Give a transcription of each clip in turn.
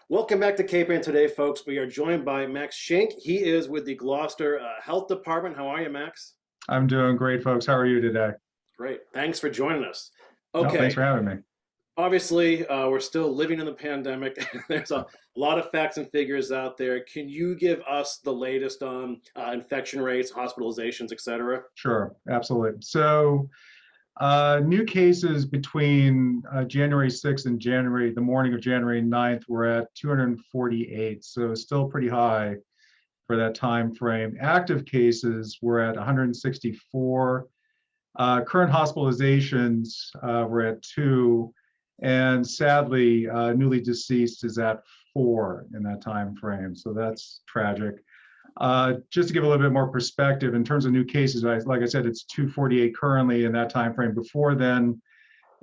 Welcome back to Cape Ann today, folks. We are joined by Max Schenk. He is with the Gloucester Health Department. How are you, Max? I'm doing great, folks. How are you today? Great. Thanks for joining us. No, thanks Okay, for having me. obviously, we're still living in the pandemic. There's a lot of facts and figures out there. Can you give us the latest on infection rates, hospitalizations, et cetera? Sure, absolutely. So, new cases between January 6th and the morning of January 9th, were at 248. So, still pretty high for that time frame. Active cases were at 164. Current hospitalizations were at 2. And sadly, newly deceased is at 4 in that time frame. So, that's tragic. Just to give a little bit more perspective in terms of new cases, like I said, it's 248 currently in that time frame. Before then,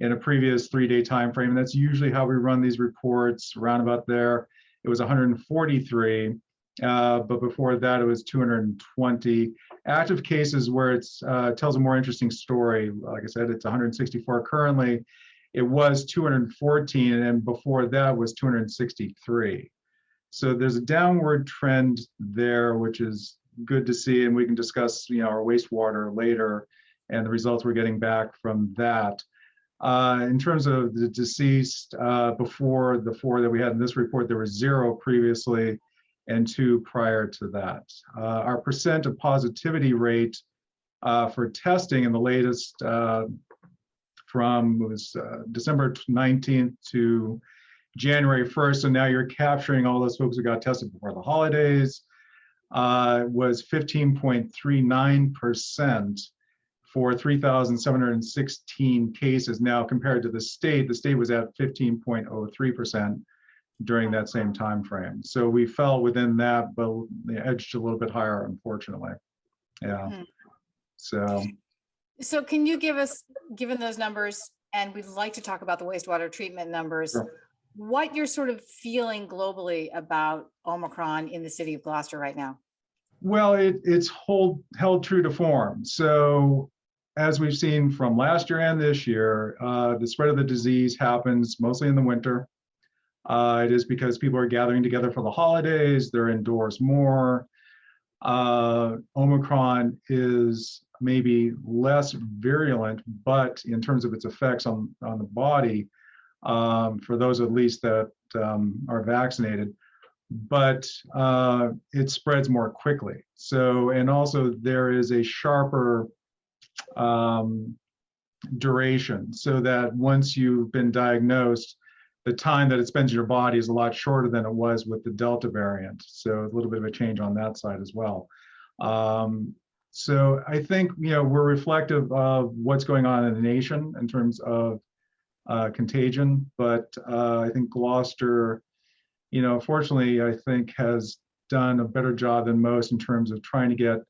in a previous 3-day time frame, and that's usually how we run these reports, around about there, it was 143. But before that, it was 220. Active cases where it's tells a more interesting story. Like I said, it's 164 currently. It was 214, and then before that was 263. So there's a downward trend there, which is good to see, and we can discuss, our wastewater later and the results we're getting back from that. In terms of the deceased, before the 4 that we had in this report, there were 0 previously and 2 prior to that. Our percent of positivity rate for testing in the latest from was December 19th to January 1st, so now you're capturing all those folks who got tested before the holidays, was 15.39% for 3,716 cases. Now, compared to the state was at 15.03% during that same time frame. So we fell within that, but edged a little bit higher, unfortunately. Yeah. Mhm. So. So can you give us, given those numbers, and we'd like to talk about the wastewater treatment numbers, Sure. what you're sort of feeling globally about Omicron in the city of Gloucester right now? Well, it's held true to form. So, as we've seen from last year and this year, the spread of the disease happens mostly in the winter. It is because people are gathering together for the holidays, they're indoors more. Omicron is maybe less virulent, but in terms of its effects on the body, for those at least that are vaccinated, but it spreads more quickly. So, and also there is a sharper duration, so that once you've been diagnosed, the time that it spends in your body is a lot shorter than it was with the Delta variant. So a little bit of a change on that side as well. So I think, we're reflective of what's going on in the nation in terms of contagion, but I think Gloucester, fortunately, I think has done a better job than most in terms of trying to get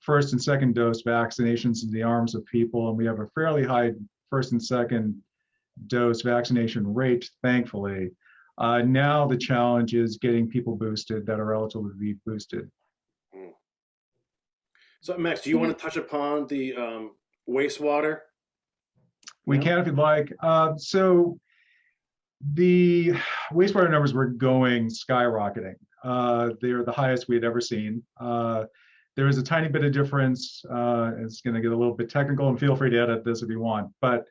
first and second dose vaccinations in the arms of people, and we have a fairly high first and second dose vaccination rate, thankfully. Now the challenge is getting people boosted that are eligible to be boosted. So, Max, do you want to touch upon the wastewater? We can if you'd like. So the wastewater numbers were going skyrocketing. They're the highest we had ever seen. There is a tiny bit of difference. It's going to get a little bit technical, and feel free to edit this if you want. But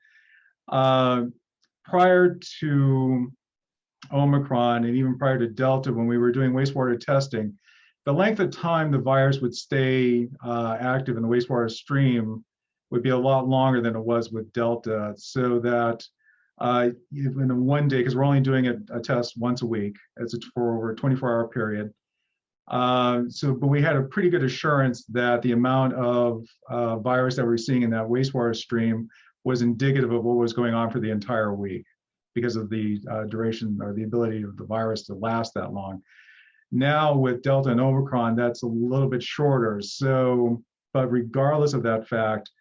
prior to Omicron and even prior to Delta, when we were doing wastewater testing, the length of time the virus would stay active in the wastewater stream would be a lot longer than it was with Delta. So that in a 1 day, because we're only doing a test once a week, it's for over a 24-hour period. But we had a pretty good assurance that the amount of virus that we're seeing in that wastewater stream was indicative of what was going on for the entire week, because of the duration or the ability of the virus to last that long. Now with Delta and Omicron, that's a little bit shorter. So, but regardless of that fact,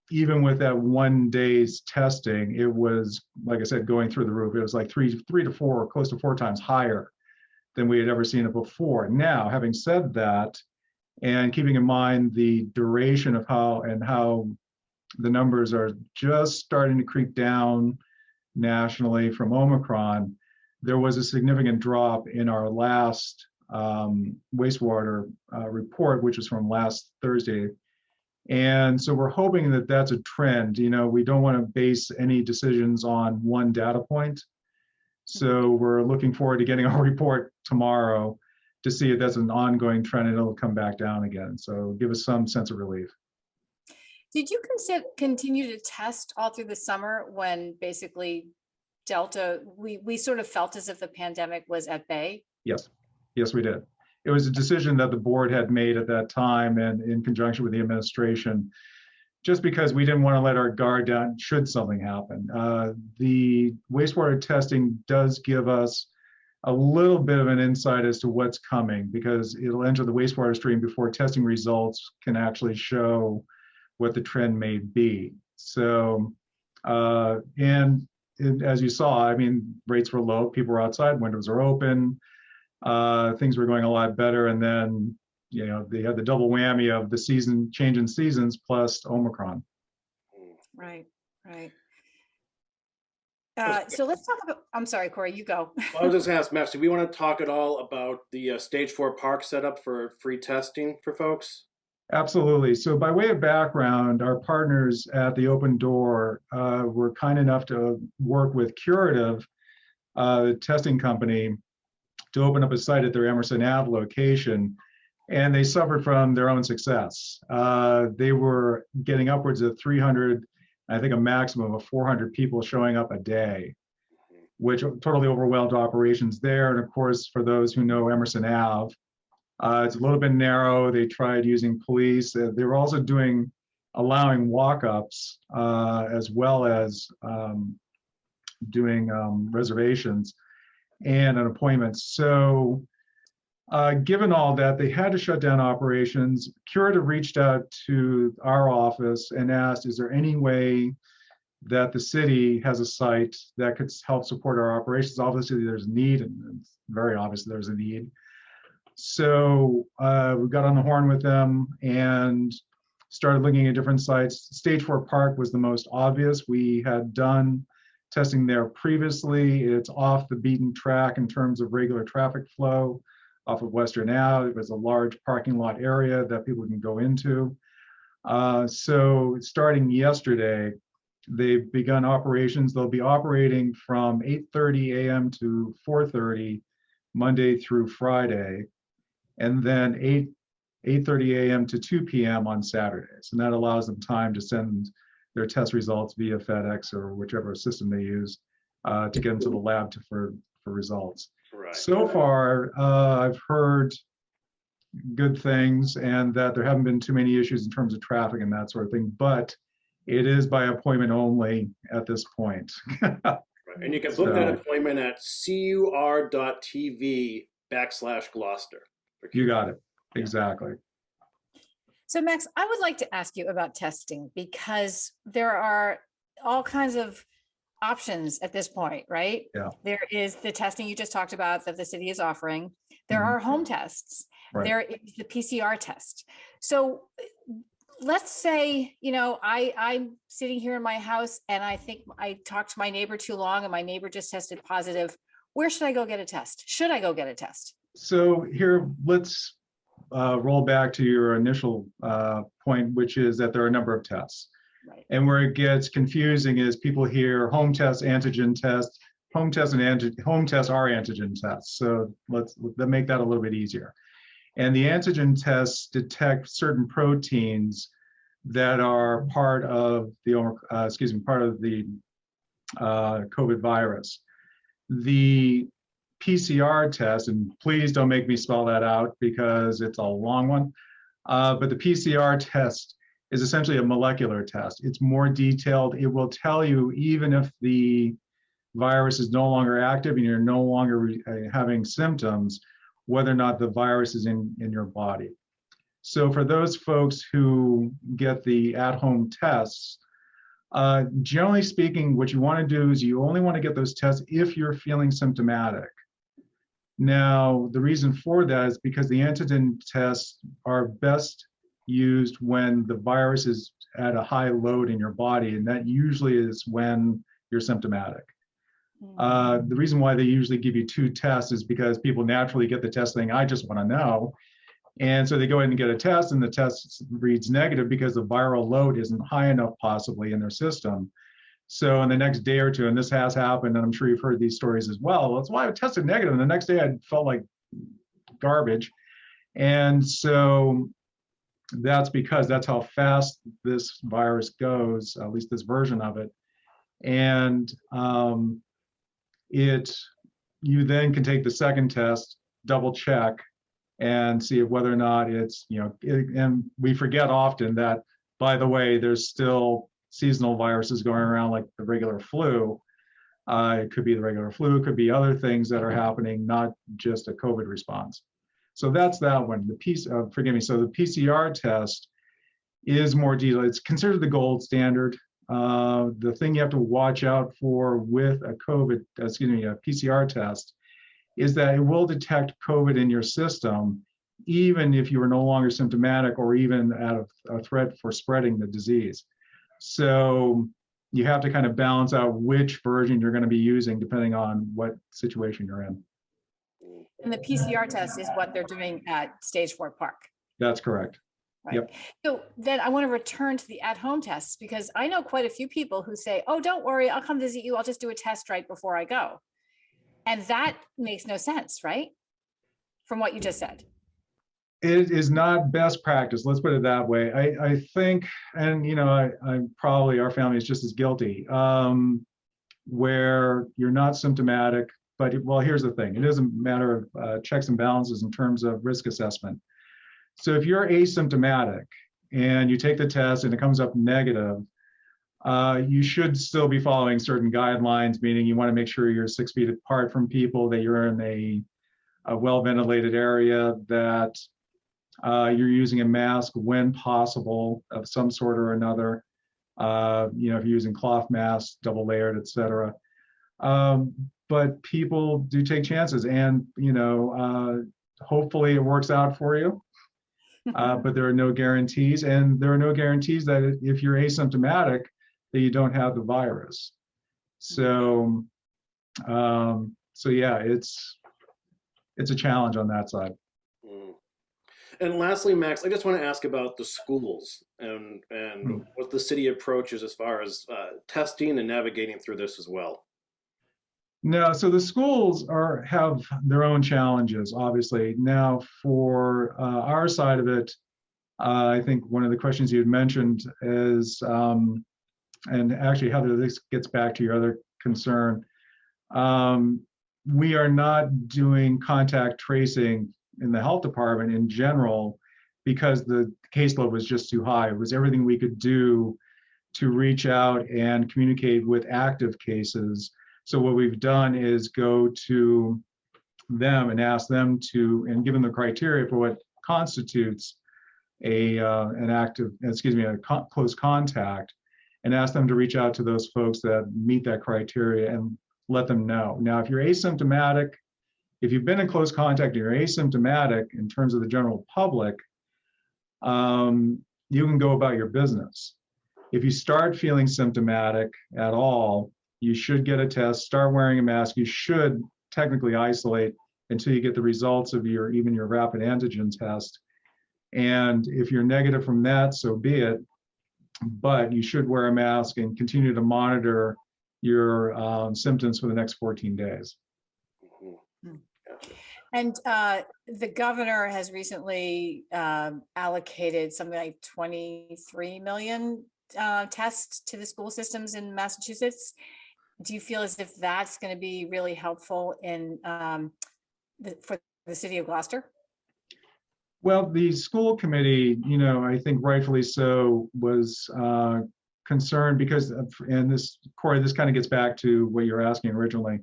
even with that 1 day's testing, it was, like I said, going through the roof. It was like three to four, close to 4 times higher than we had ever seen it before. Now, having said that, and keeping in mind the duration of how the numbers are just starting to creep down nationally from Omicron, there was a significant drop in our last wastewater report, which is from last Thursday. And so we're hoping that that's a trend. You know, we don't want to base any decisions on one data point. So we're looking forward to getting our report tomorrow to see if that's an ongoing trend and it'll come back down again. So give us some sense of relief. Did you continue to test all through the summer when basically Delta, we sort of felt as if the pandemic was at bay? Yes, yes, we did. It was a decision that the board had made at that time and in conjunction with the administration, just because we didn't want to let our guard down should something happen. The wastewater testing does give us a little bit of an insight as to what's coming, because it'll enter the wastewater stream before testing results can actually show what the trend may be. So, and as you saw, I mean, rates were low, people were outside, windows are open, things were going a lot better. And then, you know, they had the double whammy of the season, change in seasons plus Omicron. Right, right. So let's talk about, I'm sorry, Corey, you go. I was just asked, Max, do we want to talk at all about the stage 4 park setup for free testing for folks? Absolutely. So by way of background, our partners at the Open Door were kind enough to work with Curative, the testing company, to open up a site at their Emerson Ave location, and they suffered from their own success. They were getting upwards of 300, I think a maximum of 400 people showing up a day, which totally overwhelmed operations there. And of course, for those who know Emerson Ave, it's a little bit narrow. They tried using police. They were also allowing walk-ups as well as doing reservations and an appointment. So given all that, they had to shut down operations. Curative reached out to our office and asked, is there any way that the city has a site that could help support our operations? Obviously, there's a need, and it's very obvious there's a need. So we got on the horn with them and started looking at different sites. Stage 4 Park was the most obvious. We had done testing there previously. It's off the beaten track in terms of regular traffic flow off of Western Ave. It was a large parking lot area that people can go into. So starting yesterday, they've begun operations. They'll be operating from 8:30 a.m. to 4:30 Monday through Friday, and then 8:30 a.m. to 2 p.m. on Saturdays. And that allows them time to send their test results via FedEx or whichever system they use to get them to the lab for results. Right. So far, I've heard good things and that there haven't been too many issues in terms of traffic and that sort of thing, but it is by appointment only at this point. Right. And you can book that appointment at cur.tv/Gloucester. You got it. Exactly. So Max, I would like to ask you about testing, because there are all kinds of options at this point, right? Yeah. There is the testing you just talked about that the city is offering. There are home tests. Right. There is the PCR test. So let's say, you know, I'm sitting here in my house and I think I talked to my neighbor too long and my neighbor just tested positive. Where should I go get a test? Should I go get a test? So here, let's roll back to your initial point, which is that there are a number of tests. Right. And where it gets confusing is people hear home test, antigen test. Home tests are antigen tests. So let's make that a little bit easier. And the antigen tests detect certain proteins that are part of the COVID virus. The PCR test, and please don't make me spell that out because it's a long one, but the PCR test is essentially a molecular test. It's more detailed. It will tell you even if the virus is no longer active and you're no longer having symptoms, whether or not the virus is in your body. So for those folks who get the at-home tests, generally speaking, what you want to do is you only want to get those tests if you're feeling symptomatic. Now, the reason for that is because the antigen tests are best used when the virus is at a high load in your body, and that usually is when you're symptomatic. The reason why they usually give you 2 tests is because people naturally get the test saying, I just want to know. And so they go ahead and get a test, and the test reads negative because the viral load isn't high enough possibly in their system. So in the next day or two, and this has happened, and I'm sure you've heard these stories as well, that's why I tested negative, and the next day I felt like garbage. And so that's because that's how fast this virus goes, at least this version of it. And you then can take the second test, double check, and see whether or not it's, and we forget often that, by the way, there's still seasonal viruses going around like the regular flu. It could be the regular flu, it could be other things that are happening, not just a COVID response. So that's that one. Forgive me. So the PCR test is more detailed. It's considered the gold standard. The thing you have to watch out for with a PCR test is that it will detect COVID in your system, even if you are no longer symptomatic or even at a threat for spreading the disease. So you have to kind of balance out which version you're going to be using depending on what situation you're in. And the PCR test is what they're doing at Stage 4 Park. That's correct. Right. Yep. So then I want to return to the at-home tests, because I know quite a few people who say, oh, don't worry, I'll come visit you. I'll just do a test right before I go. And that makes no sense, right? From what you just said. It is not best practice. Let's put it that way. I think, and I'm probably, our family is just as guilty, where you're not symptomatic, but well, here's the thing. It is a matter of checks and balances in terms of risk assessment. So if you're asymptomatic and you take the test and it comes up negative, you should still be following certain guidelines, meaning you want to make sure you're 6 feet apart from people, that you're in a well-ventilated area, that you're using a mask when possible of some sort or another. If you're using cloth masks, double layered, et cetera. But people do take chances, and hopefully it works out for you. But there are no guarantees, and there are no guarantees that if you're asymptomatic, that you don't have the virus. So, yeah, it's a challenge on that side. And lastly, Max, I just want to ask about the schools and what the city approaches as far as testing and navigating through this as well. No, so the schools have their own challenges, obviously. Now, for our side of it, I think one of the questions you had mentioned is, and actually, Heather, this gets back to your other concern. We are not doing contact tracing in the health department in general because the caseload was just too high. It was everything we could do to reach out and communicate with active cases. So what we've done is go to them and ask them and give them the criteria for what constitutes a close contact, and ask them to reach out to those folks that meet that criteria and let them know. Now, if you're asymptomatic, if you've been in close contact and you're asymptomatic in terms of the general public, you can go about your business. If you start feeling symptomatic at all, you should get a test, start wearing a mask. You should technically isolate until you get the results of even your rapid antigen test. And if you're negative from that, so be it. But you should wear a mask and continue to monitor your symptoms for the next 14 days. And the governor has recently allocated something like 23 million tests to the school systems in Massachusetts. Do you feel as if that's going to be really helpful for the city of Gloucester? Well, the school committee, I think rightfully so, was concerned because, and this, Corey, this kind of gets back to what you're asking originally.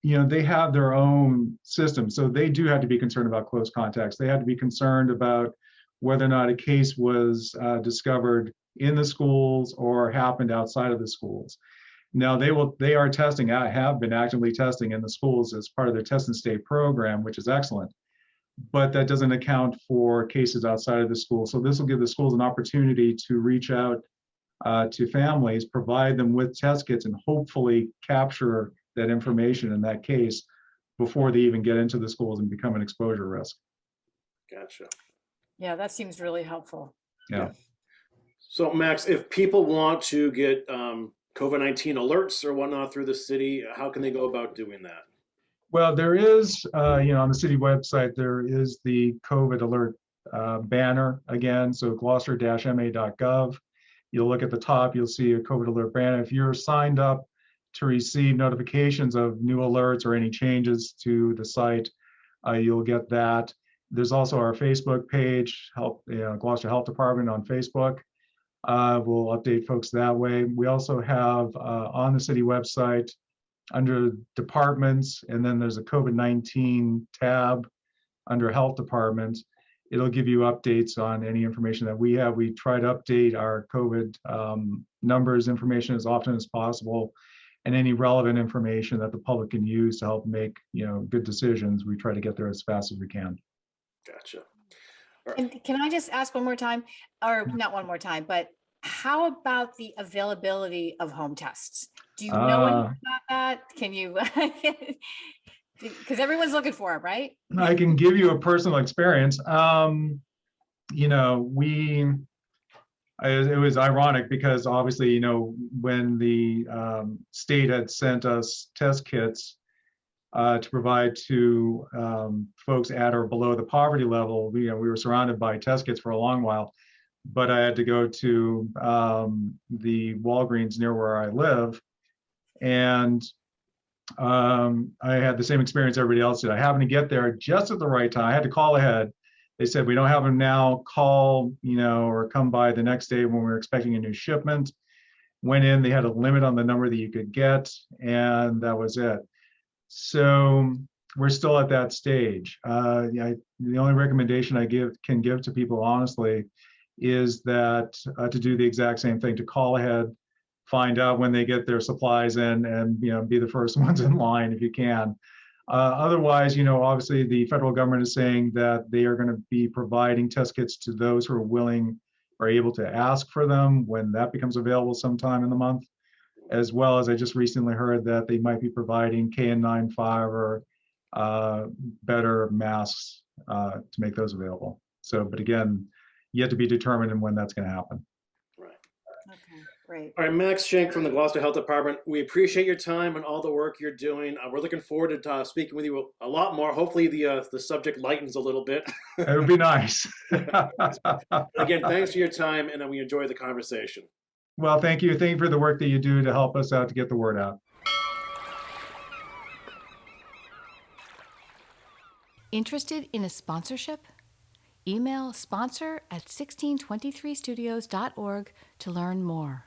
They have their own system, so they do have to be concerned about close contacts. They have to be concerned about whether or not a case was discovered in the schools or happened outside of the schools. Now they are testing, have been actively testing in the schools as part of their test and stay program, which is excellent, but that doesn't account for cases outside of the school. So this will give the schools an opportunity to reach out to families, provide them with test kits, and hopefully capture that information in that case before they even get into the schools and become an exposure risk. Gotcha. Yeah, that seems really helpful. Yeah. So Max, if people want to get COVID-19 alerts or whatnot through the city, how can they go about doing that? Well, there is, on the city website, there is the COVID alert banner again. So gloucester-ma.gov. You'll look at the top, you'll see a COVID alert banner. If you're signed up to receive notifications of new alerts or any changes to the site, you'll get that. There's also our Facebook page, Gloucester Health Department on Facebook. We'll update folks that way. We also have on the city website under departments, and then there's a COVID-19 tab under health department. It'll give you updates on any information that we have. We try to update our COVID numbers information as often as possible, and any relevant information that the public can use to help make good decisions. We try to get there as fast as we can. Gotcha. And can I just ask one more time, or not one more time, but how about the availability of home tests? Do you know anything about that? Can you, because everyone's looking for them, right? I can give you a personal experience. It was ironic because obviously, when the state had sent us test kits to provide to folks at or below the poverty level, we were surrounded by test kits for a long while, but I had to go to the Walgreens near where I live, and I had the same experience everybody else did. I happened to get there just at the right time. I had to call ahead. They said, we don't have them now, call, or come by the next day when we're expecting a new shipment. Went in, they had a limit on the number that you could get, and that was it. So we're still at that stage. The only recommendation I can give to people, honestly, is that to do the exact same thing, to call ahead, find out when they get their supplies in, and be the first ones in line if you can. Otherwise, obviously the federal government is saying that they are going to be providing test kits to those who are willing or able to ask for them when that becomes available sometime in the month, as well as I just recently heard that they might be providing KN95 or better masks to make those available. So, but again, yet to be determined and when that's going to happen. Right. Okay, great. All right, Max Schenk from the Gloucester Health Department. We appreciate your time and all the work you're doing. We're looking forward to speaking with you a lot more. Hopefully the subject lightens a little bit. It would be nice. Again, thanks for your time, and we enjoy the conversation. Well, thank you. Thank you for the work that you do to help us out to get the word out. Interested in a sponsorship? Email sponsor@1623studios.org to learn more.